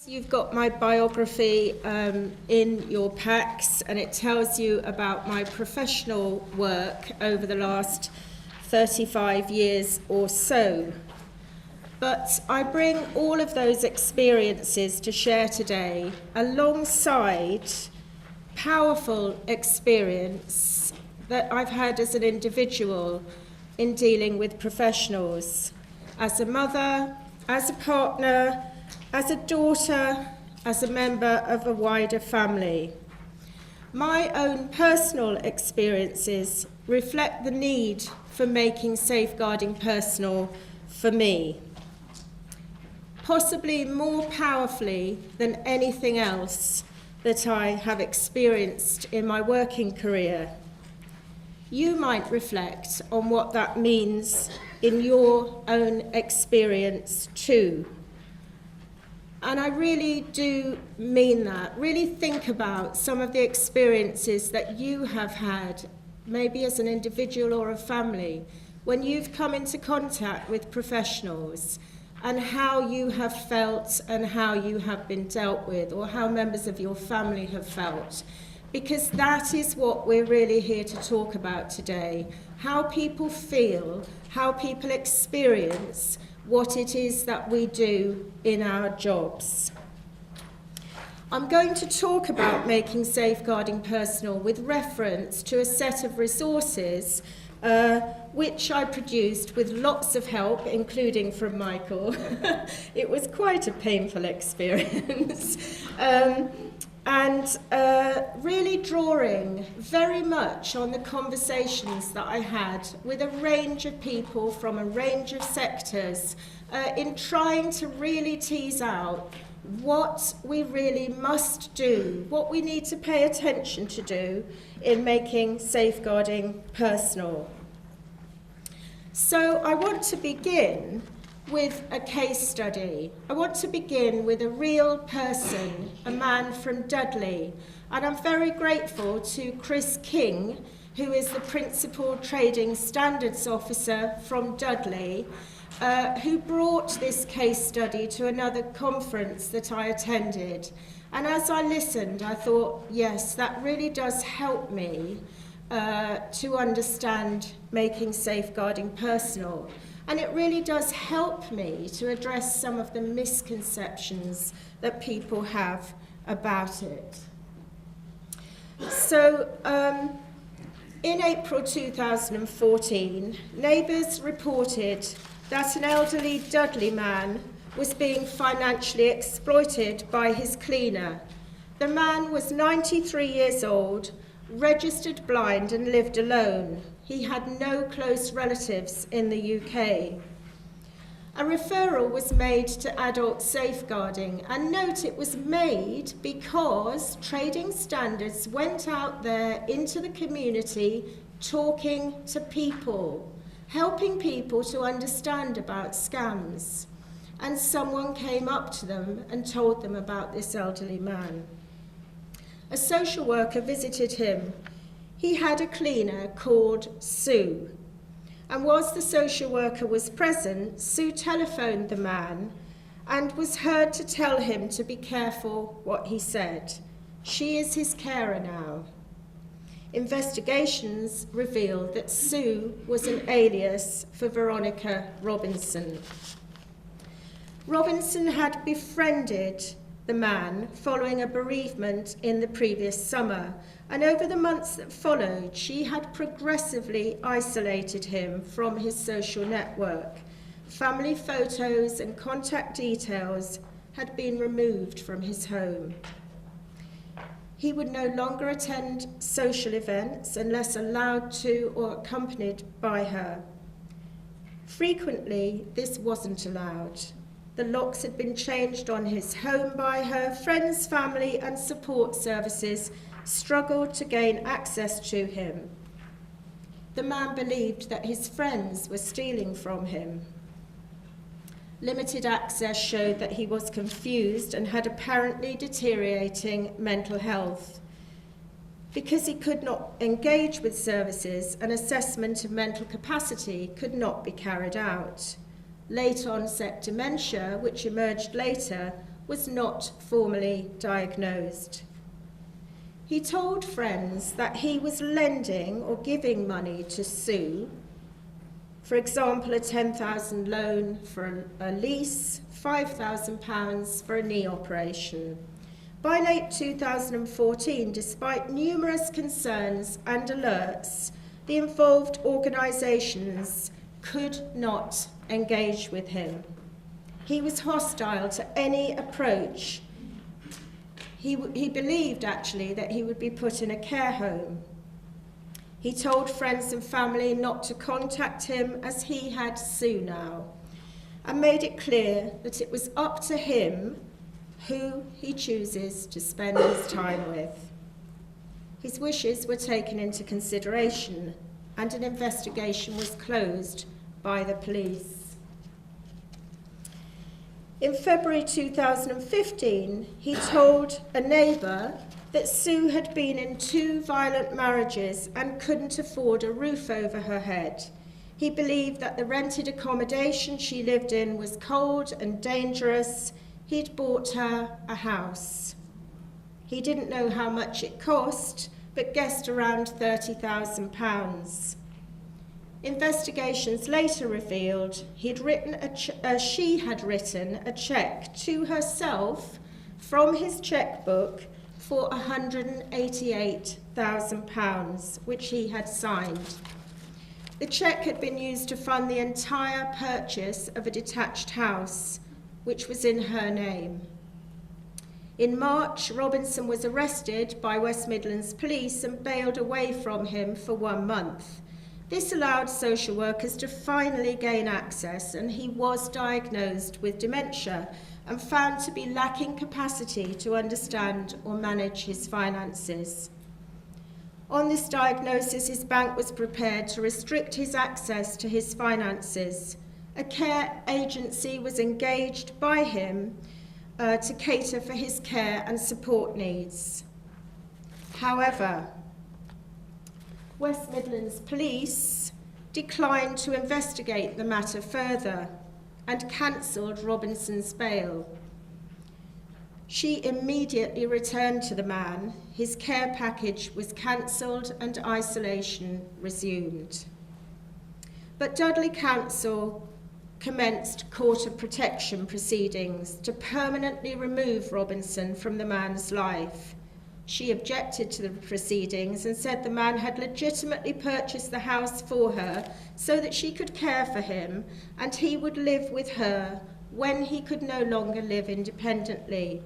You've got my biography in your packs, and it tells you about my professional work over the last 35 years or so. But I bring all of those experiences to share today alongside powerful experience that I've had as an individual in dealing with professionals, as a mother, as a partner, as a daughter, as a member of a wider family. My own personal experiences reflect the need for making safeguarding personal for me, possibly more powerfully than anything else that I have experienced in my working career. You might reflect on what that means in your own experience too. And I really do mean that. Really think about some of the experiences that you have had, maybe as an individual or a family, when you've come into contact with professionals, and how you have felt and how you have been dealt with, or how members of your family have felt. Because that is what we're really here to talk about today. How people feel, how people experience what it is that we do in our jobs. I'm going to talk about making safeguarding personal with reference to a set of resources which I produced with lots of help, including from Michael. It was quite a painful experience. And really drawing very much on the conversations that I had with a range of people from a range of sectors in trying to really tease out what we really must do, what we need to pay attention to do in making safeguarding personal. So I want to begin with a case study. I want to begin with a real person, a man from Dudley. And I'm very grateful to Chris King, who is the Principal Trading Standards Officer from Dudley, who brought this case study to another conference that I attended. And as I listened, I thought, yes, that really does help me to understand making safeguarding personal. And it really does help me to address some of the misconceptions that people have about it. So, in April 2014, neighbours reported that an elderly Dudley man was being financially exploited by his cleaner. The man was 93 years old, registered blind, and lived alone. He had no close relatives in the UK. A referral was made to adult safeguarding, and note it was made because Trading Standards went out there into the community talking to people, helping people to understand about scams. And someone came up to them and told them about this elderly man. A social worker visited him. He had a cleaner called Sue. And whilst the social worker was present, Sue telephoned the man and was heard to tell him to be careful what he said. She is his carer now. Investigations revealed that Sue was an alias for Veronica Robinson. Robinson had befriended the man following a bereavement in the previous summer, and over the months that followed, she had progressively isolated him from his social network. Family photos and contact details had been removed from his home. He would no longer attend social events unless allowed to or accompanied by her. Frequently, this wasn't allowed. The locks had been changed on his home by her. Friends, family, and support services struggled to gain access to him. The man believed that his friends were stealing from him. Limited access showed that he was confused and had apparently deteriorating mental health. Because he could not engage with services, an assessment of mental capacity could not be carried out. Late onset dementia, which emerged later, was not formally diagnosed. He told friends that he was lending or giving money to Sue, for example, a £10,000 loan for a lease, £5,000 for a knee operation. By late 2014, despite numerous concerns and alerts, the involved organisations could not engage with him. He was hostile to any approach. He believed, actually, that he would be put in a care home. He told friends and family not to contact him as he had Sue now, and made it clear that it was up to him who he chooses to spend his time with. His wishes were taken into consideration, and an investigation was closed by the police. In February 2015, he told a neighbour that Sue had been in 2 violent marriages and couldn't afford a roof over her head. He believed that the rented accommodation she lived in was cold and dangerous. He'd bought her a house. He didn't know how much it cost, but guessed around £30,000. Investigations later revealed she had written a cheque to herself from his chequebook for £188,000, which he had signed. The cheque had been used to fund the entire purchase of a detached house, which was in her name. In March, Robinson was arrested by West Midlands Police and bailed away from him for 1 month. This allowed social workers to finally gain access, and he was diagnosed with dementia and found to be lacking capacity to understand or manage his finances. On this diagnosis, his bank was prepared to restrict his access to his finances. A care agency was engaged by him to cater for his care and support needs. However, West Midlands Police declined to investigate the matter further and cancelled Robinson's bail. She immediately returned to the man, his care package was cancelled and isolation resumed. But Dudley Council commenced court of protection proceedings to permanently remove Robinson from the man's life. She objected to the proceedings and said the man had legitimately purchased the house for her so that she could care for him and he would live with her when he could no longer live independently.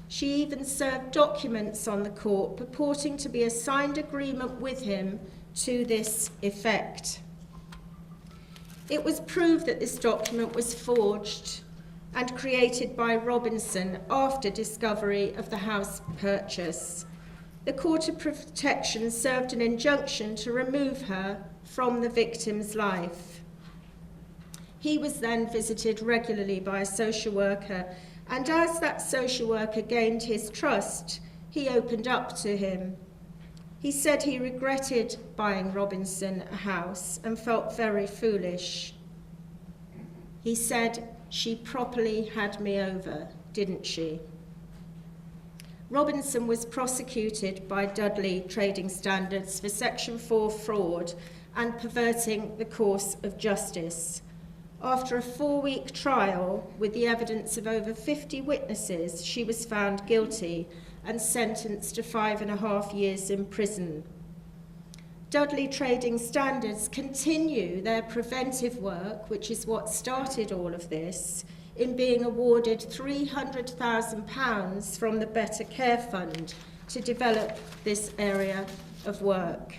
She even served documents on the court purporting to be a signed agreement with him to this effect. It was proved that this document was forged and created by Robinson after discovery of the house purchase. The Court of Protection served an injunction to remove her from the victim's life. He was then visited regularly by a social worker, and as that social worker gained his trust, he opened up to him. He said he regretted buying Robinson a house and felt very foolish. He said, "She properly had me over, didn't she?" Robinson was prosecuted by Dudley Trading Standards for Section 4 fraud and perverting the course of justice. After a 4-week trial with the evidence of over 50 witnesses, she was found guilty and sentenced to 5.5 years in prison. Dudley Trading Standards continue their preventive work, which is what started all of this, in being awarded £300,000 from the Better Care Fund to develop this area of work.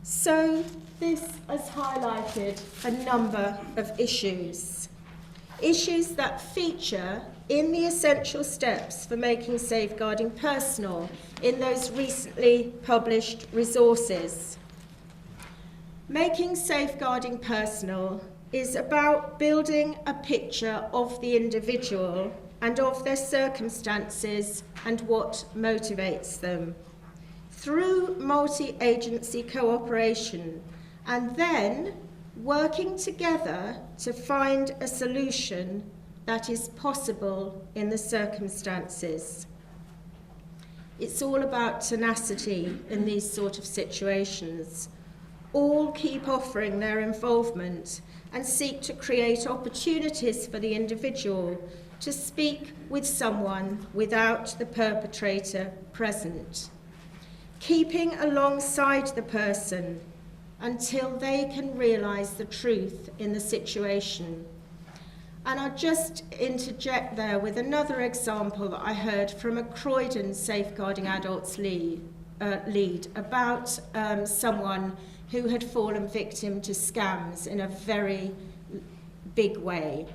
So this has highlighted a number of issues that feature in the essential steps for making safeguarding personal in those recently published resources. Making safeguarding personal is about building a picture of the individual and of their circumstances and what motivates them through multi-agency cooperation, and then working together to find a solution that is possible in the circumstances. It's all about tenacity in these sort of situations. All keep offering their involvement and seek to create opportunities for the individual to speak with someone without the perpetrator present, keeping alongside the person until they can realise the truth in the situation. And I'll just interject there with another example that I heard from a Croydon Safeguarding Adults lead about someone who had fallen victim to scams in a very big way.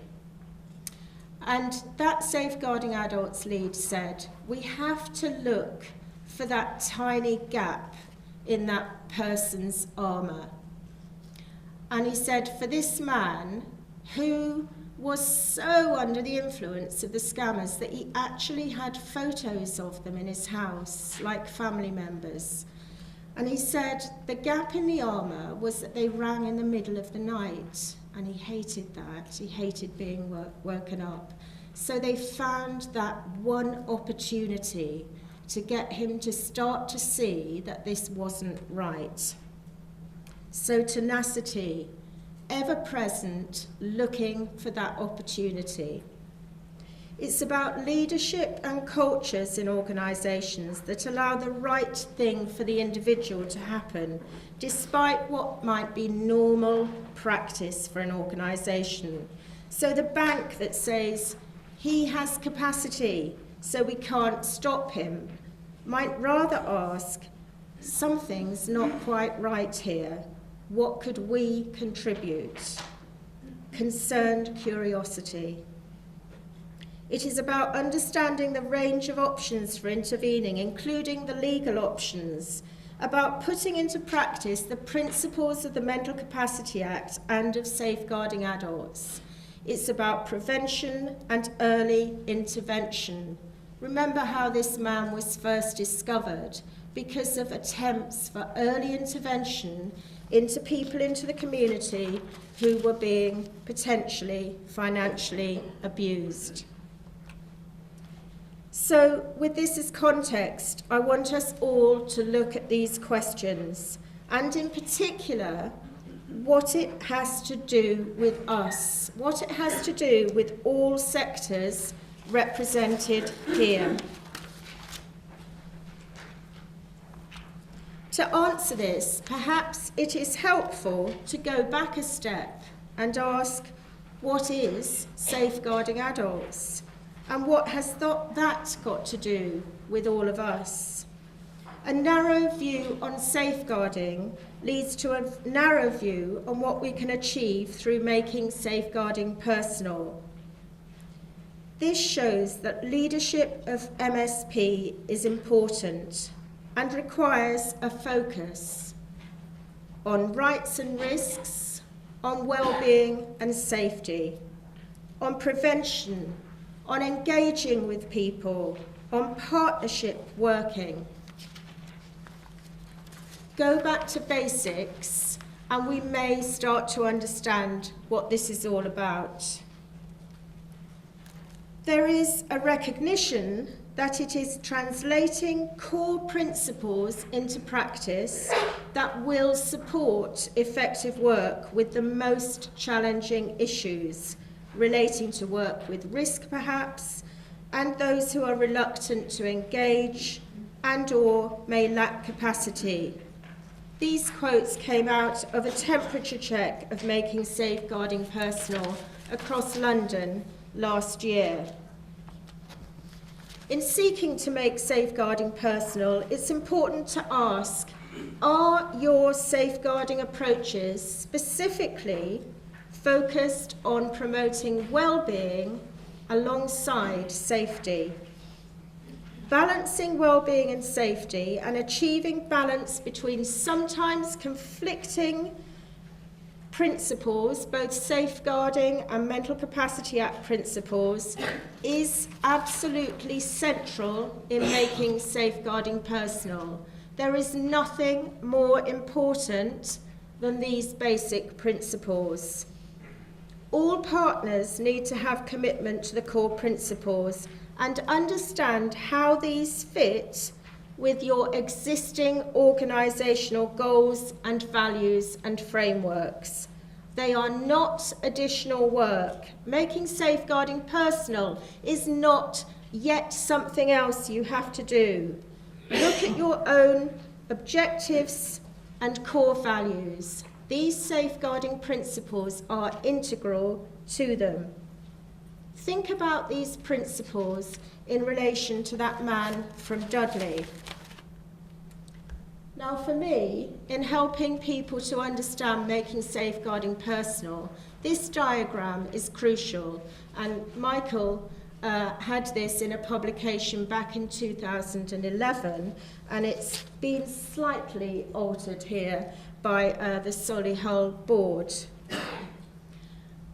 And that Safeguarding Adults lead said, we have to look for that tiny gap in that person's armour. And he said, for this man who was so under the influence of the scammers that he actually had photos of them in his house, like family members. And he said the gap in the armour was that they rang in the middle of the night, and he hated that. He hated being woken up. So they found that one opportunity to get him to start to see that this wasn't right. So tenacity, ever present, looking for that opportunity. It's about leadership and cultures in organisations that allow the right thing for the individual to happen, despite what might be normal practice for an organisation. So the bank that says, he has capacity, so we can't stop him, might rather ask, something's not quite right here. What could we contribute? Concerned curiosity. It is about understanding the range of options for intervening, including the legal options, about putting into practice the principles of the Mental Capacity Act and of safeguarding adults. It's about prevention and early intervention. Remember how this man was first discovered? Because of attempts for early intervention into people into the community who were being potentially financially abused. So with this as context, I want us all to look at these questions, and in particular, what it has to do with us, what it has to do with all sectors represented here. To answer this, perhaps it is helpful to go back a step and ask, what is safeguarding adults? And what has that got to do with all of us? A narrow view on safeguarding leads to a narrow view on what we can achieve through making safeguarding personal. This shows that leadership of MSP is important and requires a focus on rights and risks, on well-being and safety, on prevention, on engaging with people, on partnership working. Go back to basics and we may start to understand what this is all about. There is a recognition that it is translating core principles into practice that will support effective work with the most challenging issues relating to work with risk perhaps, and those who are reluctant to engage and or may lack capacity. These quotes came out of a temperature check of making safeguarding personal across London last year. In seeking to make safeguarding personal, it's important to ask, are your safeguarding approaches specifically focused on promoting well-being alongside safety? Balancing well-being and safety and achieving balance between sometimes conflicting principles, both safeguarding and Mental Capacity Act principles, is absolutely central in making safeguarding personal. There is nothing more important than these basic principles. All partners need to have commitment to the core principles and understand how these fit with your existing organisational goals and values and frameworks. They are not additional work. Making safeguarding personal is not yet something else you have to do. Look at your own objectives and core values. These safeguarding principles are integral to them. Think about these principles in relation to that man from Dudley. Now for me, in helping people to understand making safeguarding personal, this diagram is crucial, and Michael had this in a publication back in 2011, and it's been slightly altered here by the Solihull board.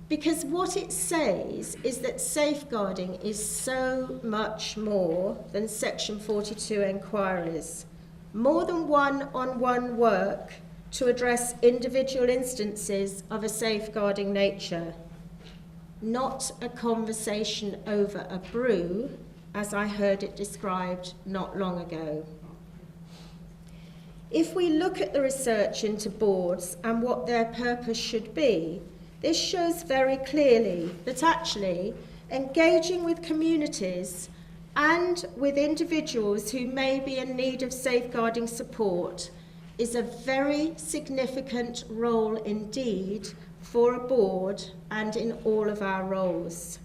Because what it says is that safeguarding is so much more than Section 42 enquiries. More than one-on-one work to address individual instances of a safeguarding nature. Not a conversation over a brew, as I heard it described not long ago. If we look at the research into boards and what their purpose should be, this shows very clearly that actually engaging with communities and with individuals who may be in need of safeguarding support is a very significant role indeed for a board and in all of our roles.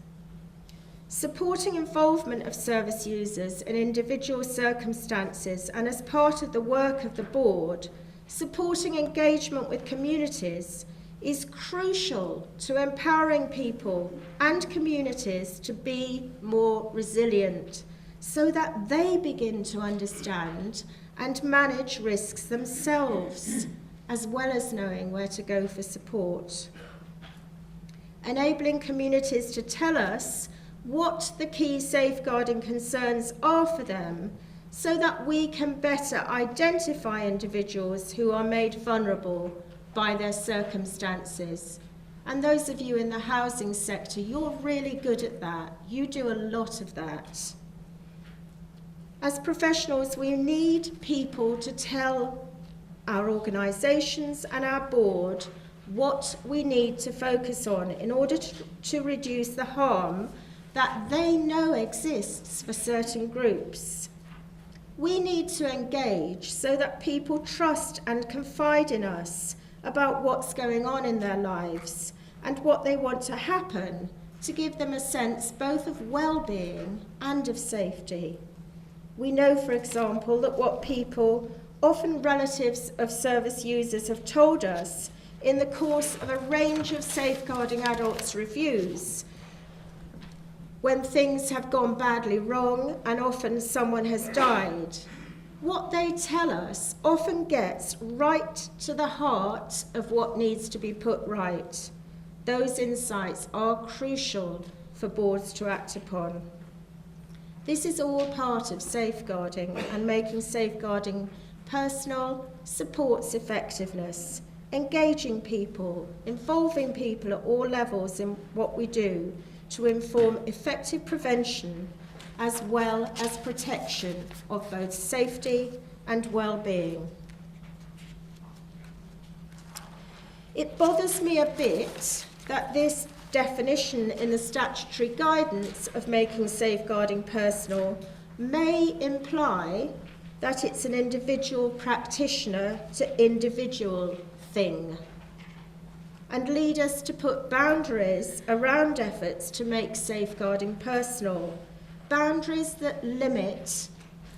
Supporting involvement of service users in individual circumstances and as part of the work of the board, supporting engagement with communities is crucial to empowering people and communities to be more resilient so that they begin to understand and manage risks themselves, as well as knowing where to go for support. Enabling communities to tell us what the key safeguarding concerns are for them so that we can better identify individuals who are made vulnerable by their circumstances. And those of you in the housing sector, you're really good at that. You do a lot of that. As professionals, we need people to tell our organisations and our board what we need to focus on in order to reduce the harm that they know exists for certain groups. We need to engage so that people trust and confide in us about what's going on in their lives and what they want to happen to give them a sense both of well-being and of safety. We know, for example, that what people, often relatives of service users, have told us in the course of a range of safeguarding adults reviews, when things have gone badly wrong and often someone has died, what they tell us often gets right to the heart of what needs to be put right. Those insights are crucial for boards to act upon. This is all part of safeguarding, and making safeguarding personal supports effectiveness, engaging people, involving people at all levels in what we do to inform effective prevention as well as protection of both safety and well-being. It bothers me a bit that this definition in the statutory guidance of making safeguarding personal may imply that it's an individual practitioner to individual thing, and lead us to put boundaries around efforts to make safeguarding personal, boundaries that limit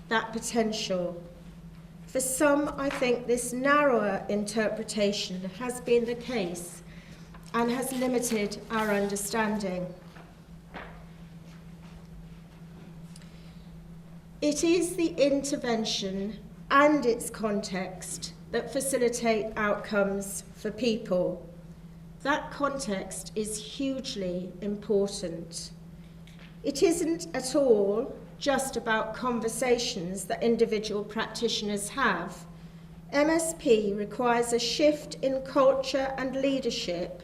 that potential. For some, I think this narrower interpretation has been the case and has limited our understanding. It is the intervention and its context that facilitate outcomes for people. That context is hugely important. It isn't at all just about conversations that individual practitioners have. MSP requires a shift in culture and leadership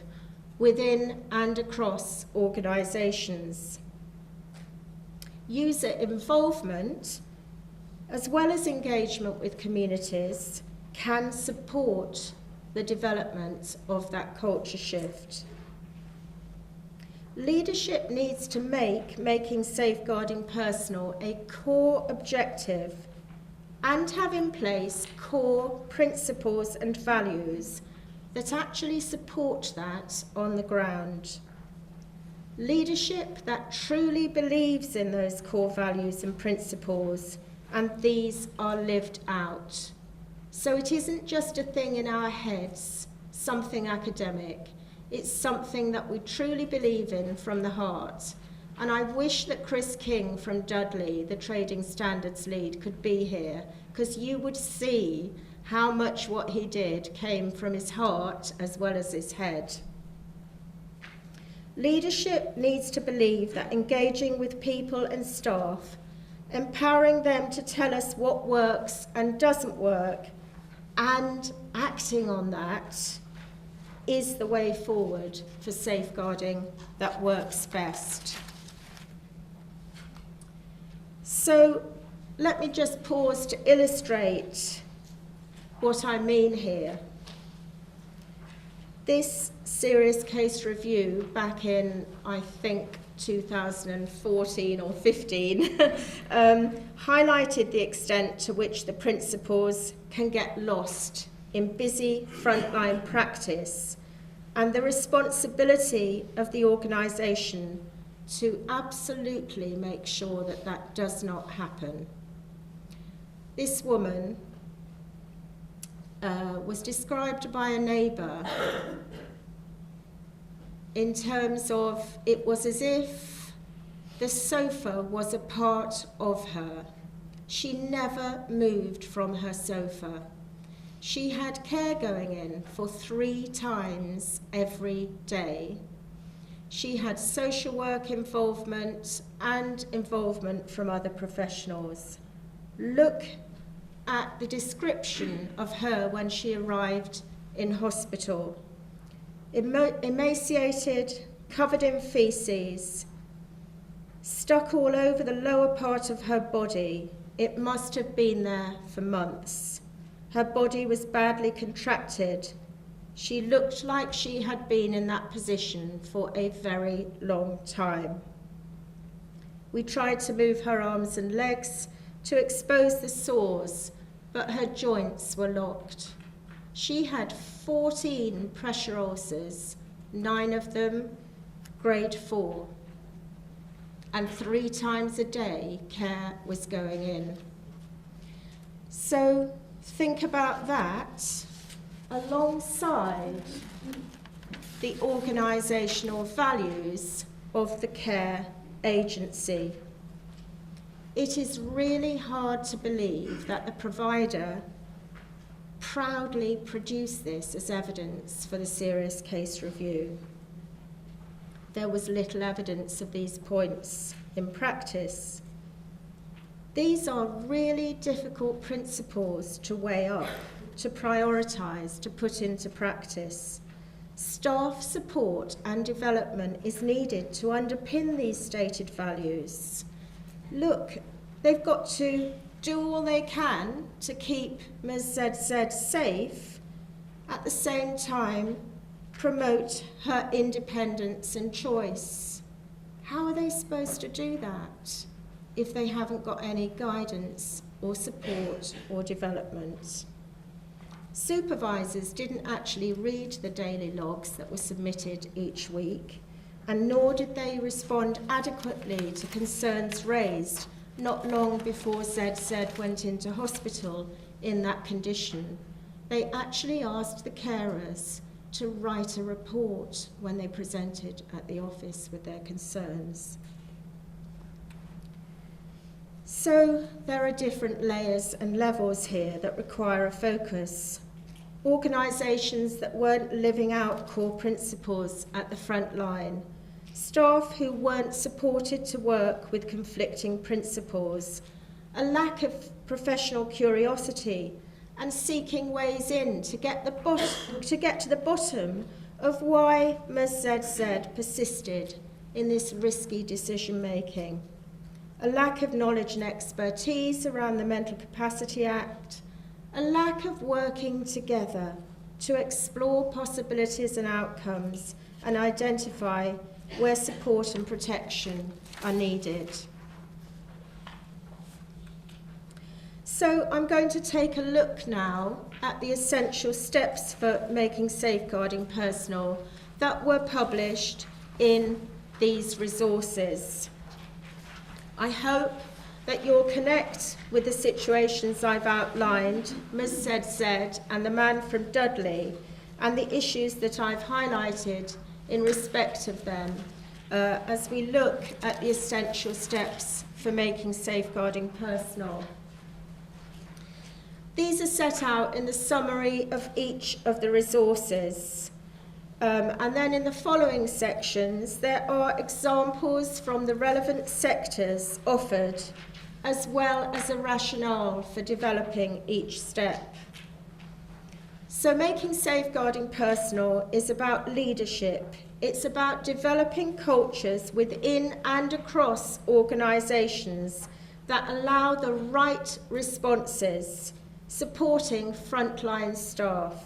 within and across organisations. User involvement, as well as engagement with communities, can support the development of that culture shift. Leadership needs to make making safeguarding personal a core objective and have in place core principles and values that actually support that on the ground. Leadership that truly believes in those core values and principles, and these are lived out. So it isn't just a thing in our heads, something academic. It's something that we truly believe in from the heart. And I wish that Chris King from Dudley, the Trading Standards lead, could be here, because you would see how much what he did came from his heart as well as his head. Leadership needs to believe that engaging with people and staff, empowering them to tell us what works and doesn't work, and acting on that is the way forward for safeguarding that works best. So let me just pause to illustrate what I mean here. This serious case review back in, I think, 2014 or 15 highlighted the extent to which the principles can get lost in busy frontline practice and the responsibility of the organisation to absolutely make sure that that does not happen. This woman was described by a neighbour in terms of it was as if the sofa was a part of her. She never moved from her sofa. She had care going in for 3 times every day. She had social work involvement and involvement from other professionals. Look at the description of her when she arrived in hospital. Emaciated, covered in faeces, stuck all over the lower part of her body. It must have been there for months. Her body was badly contracted. She looked like she had been in that position for a very long time. We tried to move her arms and legs to expose the sores, but her joints were locked. She had 14 pressure ulcers, 9 of them grade 4. And 3 times a day, care was going in. So think about that alongside the organisational values of the care agency. It is really hard to believe that the provider proudly produced this as evidence for the serious case review. There was little evidence of these points in practice. These are really difficult principles to weigh up, to prioritise, to put into practice. Staff support and development is needed to underpin these stated values. Look, they've got to do all they can to keep Ms. ZZ safe, at the same time promote her independence and choice. How are they supposed to do that if they haven't got any guidance or support or development? Supervisors didn't actually read the daily logs that were submitted each week, and nor did they respond adequately to concerns raised not long before ZZ went into hospital in that condition. They actually asked the carers to write a report when they presented at the office with their concerns. So there are different layers and levels here that require a focus. Organisations that weren't living out core principles at the front line, staff who weren't supported to work with conflicting principles, a lack of professional curiosity, and seeking ways in to get to the bottom of why Ms. ZZ persisted in this risky decision-making. A lack of knowledge and expertise around the Mental Capacity Act, a lack of working together to explore possibilities and outcomes and identify where support and protection are needed. So I'm going to take a look now at the essential steps for making safeguarding personal that were published in these resources. I hope that you'll connect with the situations I've outlined, Ms. ZZ and the man from Dudley, and the issues that I've highlighted in respect of them as we look at the essential steps for making safeguarding personal. These are set out in the summary of each of the resources. And then in the following sections, there are examples from the relevant sectors offered, as well as a rationale for developing each step. So making safeguarding personal is about leadership. It's about developing cultures within and across organisations that allow the right responses, supporting frontline staff.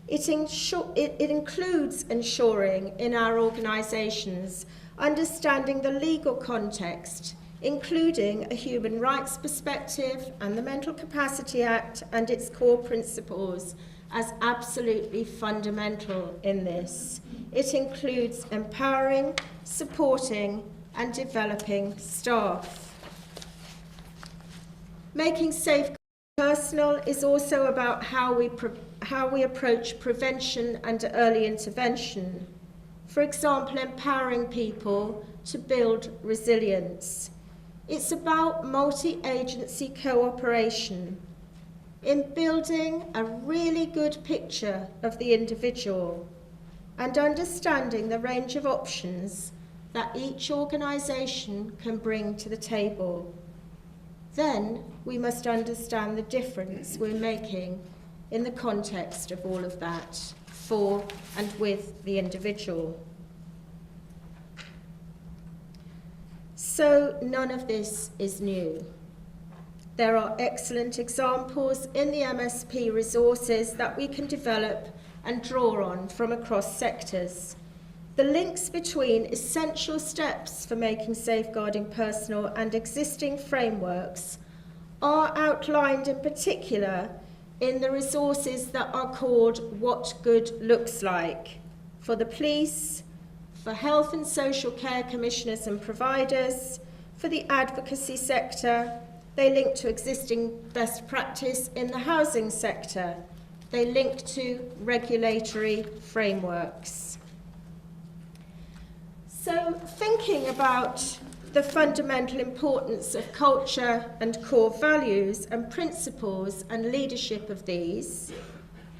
It includes ensuring in our organisations understanding the legal context, including a human rights perspective and the Mental Capacity Act and its core principles as absolutely fundamental in this. It includes empowering, supporting and developing staff. Making safeguarding personal is also about how we approach prevention and early intervention. For example, empowering people to build resilience. It's about multi-agency cooperation in building a really good picture of the individual and understanding the range of options that each organisation can bring to the table. Then we must understand the difference we're making in the context of all of that for and with the individual. So none of this is new. There are excellent examples in the MSP resources that we can develop and draw on from across sectors. The links between essential steps for making safeguarding personal and existing frameworks are outlined in particular in the resources that are called What Good Looks Like for the police, for health and social care commissioners and providers, for the advocacy sector. They link to existing best practice in the housing sector. They link to regulatory frameworks. So thinking about the fundamental importance of culture and core values and principles and leadership of these,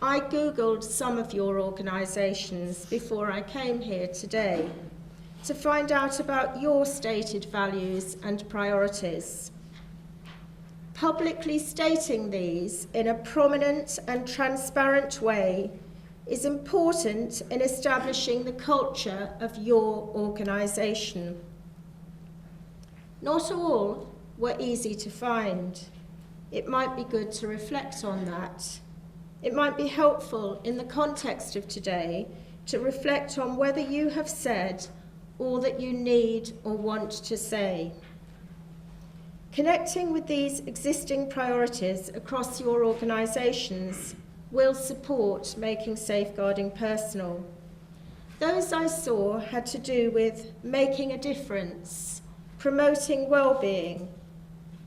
I Googled some of your organisations before I came here today to find out about your stated values and priorities. Publicly stating these in a prominent and transparent way is important in establishing the culture of your organisation. Not all were easy to find. It might be good to reflect on that. It might be helpful in the context of today to reflect on whether you have said all that you need or want to say. Connecting with these existing priorities across your organisations will support making safeguarding personal. Those I saw had to do with making a difference, promoting well-being,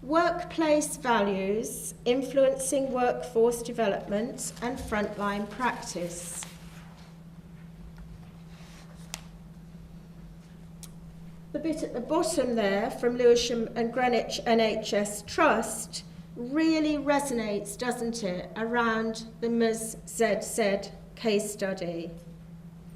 workplace values, influencing workforce development and frontline practice. The bit at the bottom there from Lewisham and Greenwich NHS Trust really resonates, doesn't it, around the Ms. ZZ case study.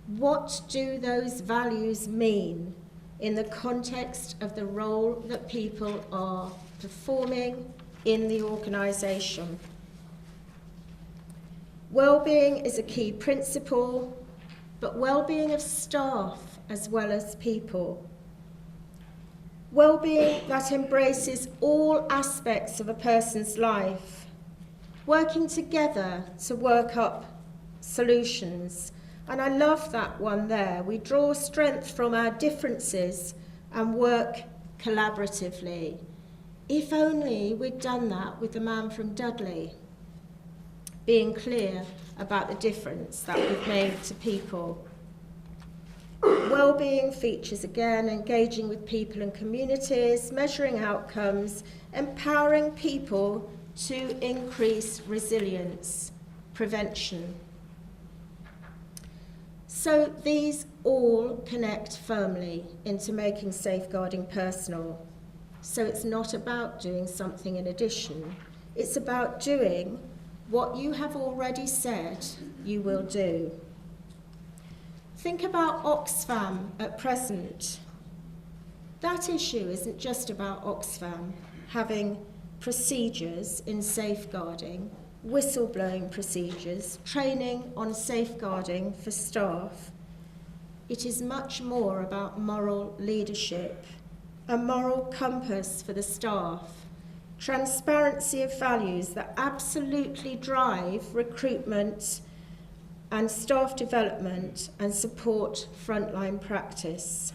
What do those values mean in the context of the role that people are performing in the organisation? Well-being is a key principle, but well-being of staff as well as people. Well-being that embraces all aspects of a person's life, working together to work up solutions. And I love that one there. We draw strength from our differences and work collaboratively. If only we'd done that with the man from Dudley, being clear about the difference that we've made to people. Well-being features again engaging with people and communities, measuring outcomes, empowering people to increase resilience, prevention. So these all connect firmly into making safeguarding personal. So it's not about doing something in addition. It's about doing what you have already said you will do. Think about Oxfam at present. That issue isn't just about Oxfam having procedures in safeguarding, whistleblowing procedures, training on safeguarding for staff. It is much more about moral leadership, a moral compass for the staff, transparency of values that absolutely drive recruitment and staff development and support frontline practice.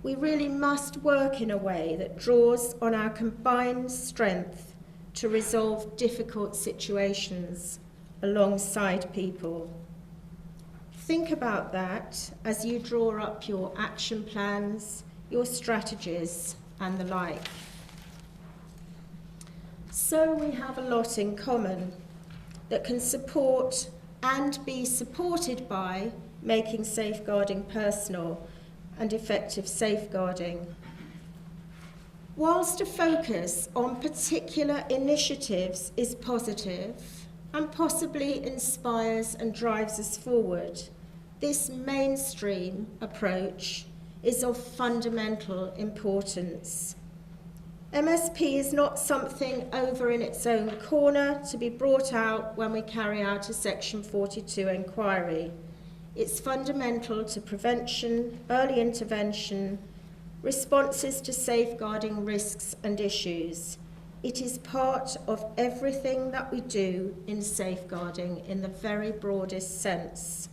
We really must work in a way that draws on our combined strength to resolve difficult situations alongside people. Think about that as you draw up your action plans, your strategies, and the like. So we have a lot in common that can support and be supported by making safeguarding personal and effective safeguarding. Whilst a focus on particular initiatives is positive and possibly inspires and drives us forward, this mainstream approach is of fundamental importance. MSP is not something over in its own corner to be brought out when we carry out a Section 42 inquiry. It's fundamental to prevention, early intervention, responses to safeguarding risks and issues. It is part of everything that we do in safeguarding in the very broadest sense.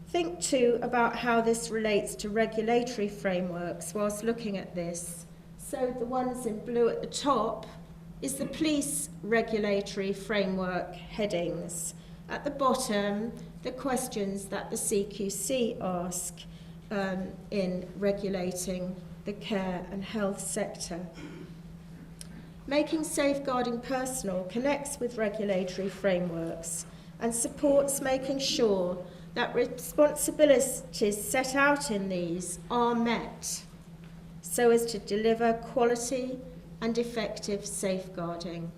Think too about how this relates to regulatory frameworks whilst looking at this. So the ones in blue at the top is the police regulatory framework headings. At the bottom, the questions that the CQC ask in regulating the care and health sector. Making safeguarding personal connects with regulatory frameworks and supports making sure that responsibilities set out in these are met so as to deliver quality and effective safeguarding.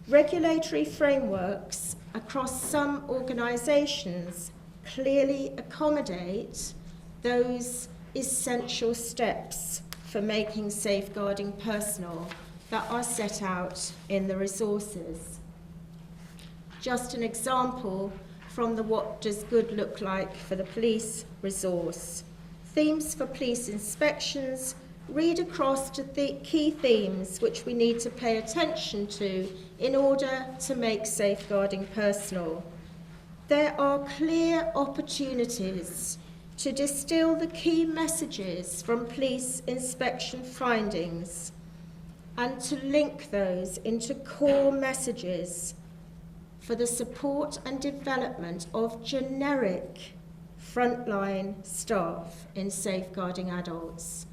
Regulatory frameworks across some organisations clearly accommodate those essential steps for making safeguarding personal that are set out in the resources. Just an example from the What Does Good Look Like for the Police resource. Themes for police inspections read across to the key themes which we need to pay attention to in order to make safeguarding personal. There are clear opportunities to distill the key messages from police inspection findings and to link those into core messages for the support and development of generic frontline staff in safeguarding adults.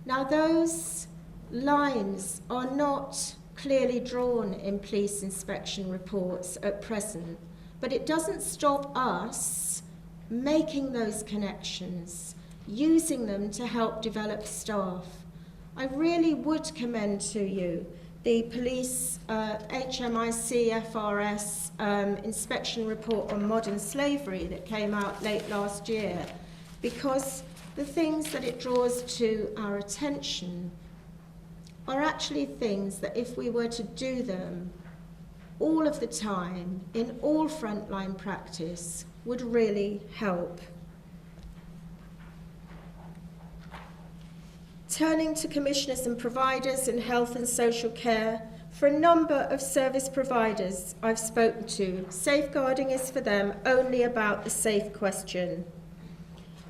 Now, those lines are not clearly drawn in police inspection reports at present, but it doesn't stop us making those connections, using them to help develop staff. I really would commend to you the police HMIC FRS inspection report on modern slavery that came out late last year, because the things that it draws to our attention are actually things that if we were to do them all of the time, in all frontline practice, would really help. Turning to commissioners and providers in health and social care, for a number of service providers I've spoken to, safeguarding is for them only about the safe question.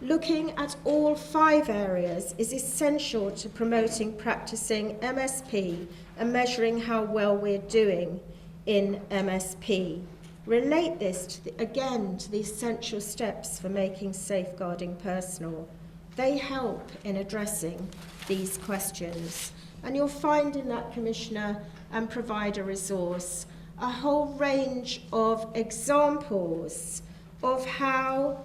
Looking at all 5 areas is essential to promoting practicing MSP and measuring how well we're doing in MSP. Relate this again to the essential steps for making safeguarding personal. They help in addressing these questions. And you'll find in that Commissioner and Provider resource a whole range of examples of how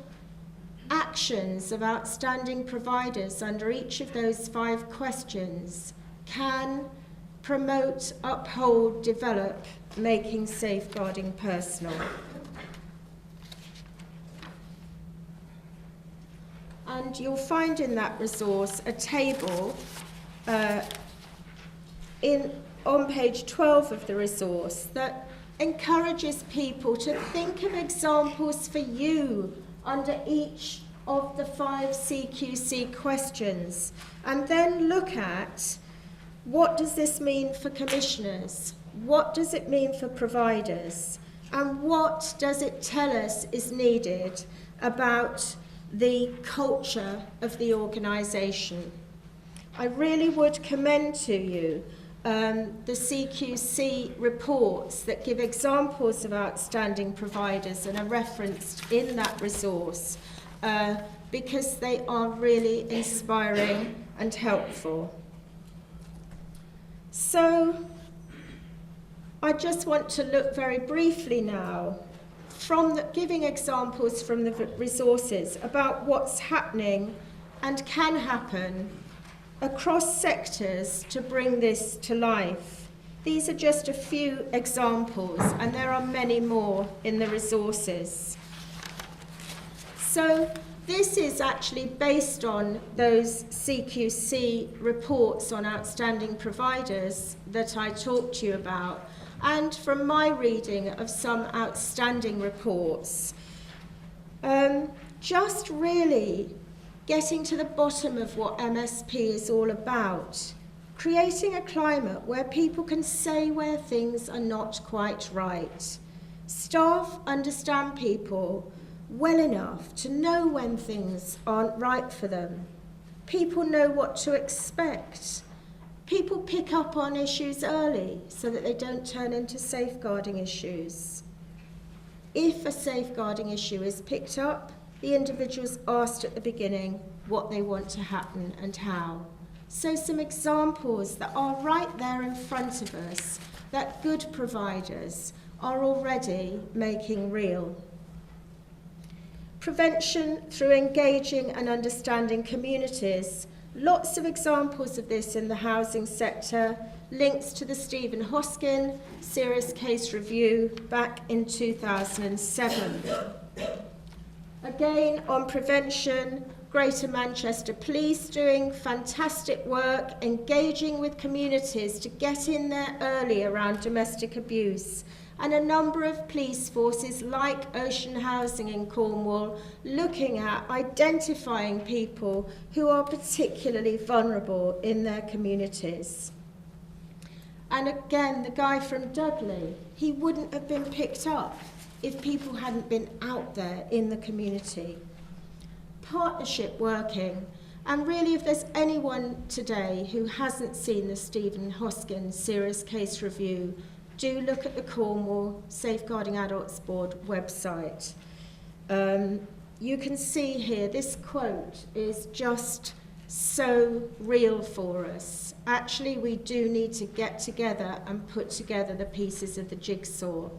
actions of outstanding providers under each of those 5 questions can promote, uphold, develop, making safeguarding personal. And you'll find in that resource a table on page 12 of the resource that encourages people to think of examples for you under each of the 5 CQC questions, and then look at what does this mean for commissioners, what does it mean for providers, and what does it tell us is needed about the culture of the organisation. I really would commend to you the CQC reports that give examples of outstanding providers and are referenced in that resource because they are really inspiring and helpful. So I just want to look very briefly now from giving examples from the resources about what's happening and can happen across sectors to bring this to life. These are just a few examples, and there are many more in the resources. So this is actually based on those CQC reports on outstanding providers that I talked to you about, and from my reading of some outstanding reports. Just really getting to the bottom of what MSP is all about, creating a climate where people can say where things are not quite right. Staff understand people well enough to know when things aren't right for them. People know what to expect. People pick up on issues early so that they don't turn into safeguarding issues. If a safeguarding issue is picked up, the individual's asked at the beginning what they want to happen and how. So some examples that are right there in front of us that good providers are already making real. Prevention through engaging and understanding communities. Lots of examples of this in the housing sector, links to the Stephen Hoskin Serious Case Review back in 2007. Again, on prevention, Greater Manchester Police doing fantastic work, engaging with communities to get in there early around domestic abuse. And a number of police forces like Ocean Housing in Cornwall looking at identifying people who are particularly vulnerable in their communities. And again, the guy from Dudley, he wouldn't have been picked up if people hadn't been out there in the community. Partnership working, and really if there's anyone today who hasn't seen the Stephen Hoskin Serious Case Review, do look at the Cornwall Safeguarding Adults Board website. You can see here, this quote is just so real for us. Actually, we do need to get together and put together the pieces of the jigsaw.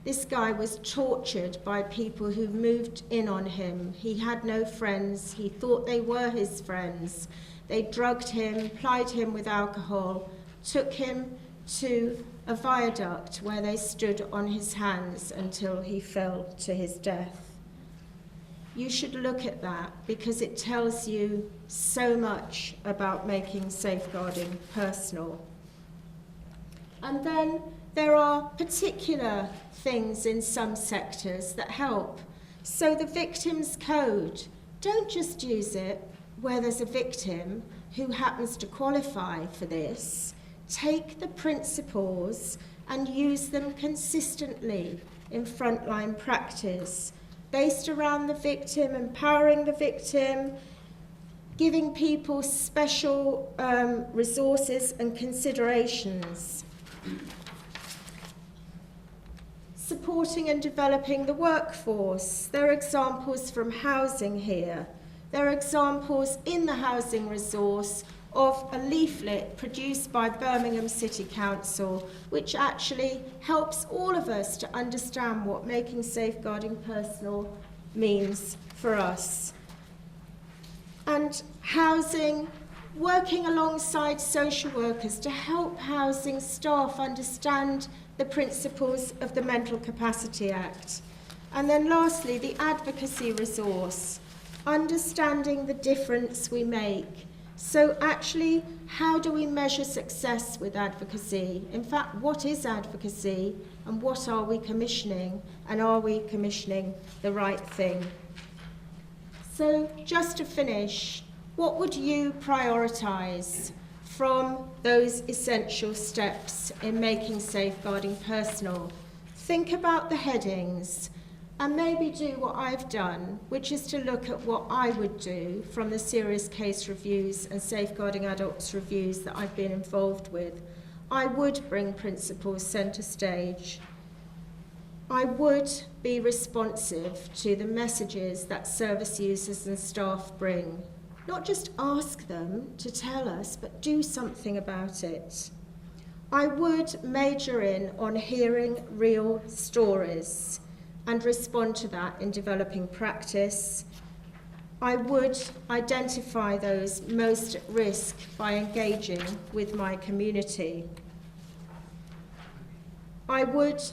This guy was tortured by people who moved in on him. He had no friends. He thought they were his friends. They drugged him, plied him with alcohol, took him to a viaduct where they stood on his hands until he fell to his death. you should look at that because it tells you so much about making safeguarding personal. And then there are particular things in some sectors that help. So the Victims Code, don't just use it where there's a victim who happens to qualify for this. Take the principles and use them consistently in frontline practice, based around the victim, empowering the victim, giving people special resources and considerations. Supporting and developing the workforce. There are examples from housing here. There are examples in the housing resource of a leaflet produced by Birmingham City Council, which actually helps all of us to understand what making safeguarding personal means for us. And housing, working alongside social workers to help housing staff understand the principles of the Mental Capacity Act. And then lastly, the advocacy resource, understanding the difference we make. So actually, how do we measure success with advocacy? In fact, what is advocacy and what are we commissioning? And are we commissioning the right thing? So just to finish, what would you prioritise from those essential steps in making safeguarding personal? Think about the headings and maybe do what I've done, which is to look at what I would do from the serious case reviews and safeguarding adults reviews that I've been involved with. I would bring principles centre stage. I would be responsive to the messages that service users and staff bring. Not just ask them to tell us, but do something about it. I would major in on hearing real stories and respond to that in developing practice. I would identify those most at risk by engaging with my community. I would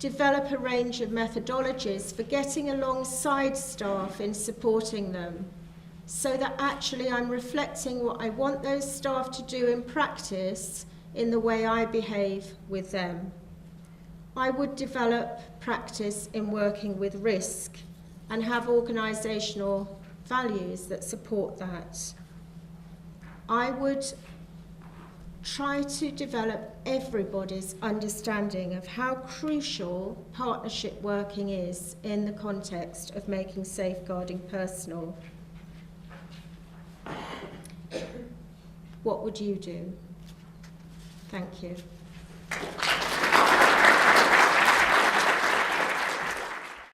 develop a range of methodologies for getting alongside staff in supporting them, so that actually I'm reflecting what I want those staff to do in practice in the way I behave with them. I would develop practice in working with risk and have organisational values that support that. I would try to develop everybody's understanding of how crucial partnership working is in the context of making safeguarding personal. What would you do? Thank you.